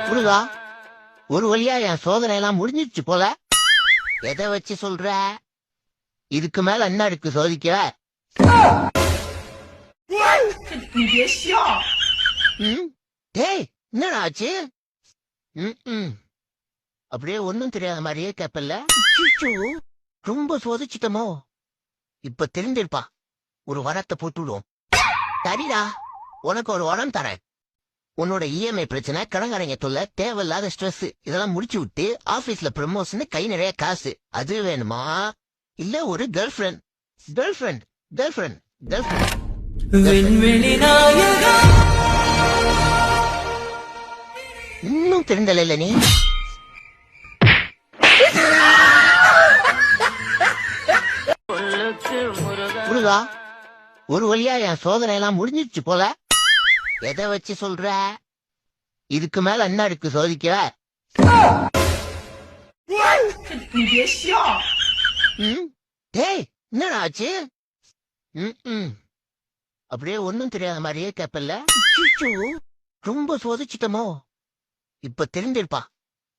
முருகா, ஒரு வழியா என் சோதனை எல்லாம் முடிஞ்சிருச்சு போல. எதை வச்சு சொல்ற? இதுக்கு மேல என்ன இருக்கு சோதிக்க? டேய், என்னடா ஆச்சு? அப்படியே ஒண்ணும் தெரியாத மாதிரியே கேப்பல்ல. ரொம்ப சோதிச்சிட்டமோ? இப்ப தெரிஞ்சிருப்பா. ஒரு வரத்தை போட்டுடுவோம். சரிடா, உனக்கு ஒரு வரம் தரேன். உன்னோட இஎம்ஐ பிரச்சனை, கடங்காரங்க தொல்லை, தேவையில்லாத ஸ்ட்ரெஸ் இதெல்லாம் முடிச்சு விட்டு ஆபீஸ்ல ப்ரமோஷன், கை நிறைய காசு, அது வேணுமா? இல்ல ஒரு girl friend? Girl friend girl friend girl friend இன்னும் தெரிந்தல நீ? முருகா, ஒரு வழியா என் சோதனை எல்லாம் முடிஞ்சிருச்சு போல. எதை வச்சு சொல்ற? இதுக்கு மேல என்ன இருக்கு சோதிக்க? டேய், என்னடா ஆச்சு? அப்படியே ஒண்ணும் தெரியாத மாதிரியே கேப்பல்ல. ரொம்ப சோதிச்சிட்டமோ? இப்ப தெரிஞ்சிருப்பா.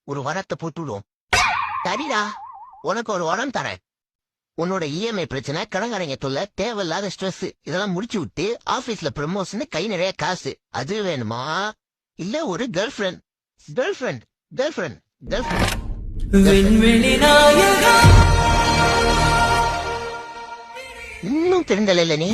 ஒரு வரத்தை போட்டுடுவோம். சரிடா, உனக்கு ஒரு வரம் தரேன். உன்னோட இஎம்ஐ பிரச்சனை, கடங்காரங்க தொல்லை, தேவையில்லாத ஸ்ட்ரெஸ் இதெல்லாம் முடிச்சு விட்டு ஆபீஸ்ல ப்ரமோஷன், கை நிறைய காசு, அது வேணுமா? இல்ல ஒரு girl friend? Girl friend girl friend girl friend இன்னும் தெரிந்தல நீ?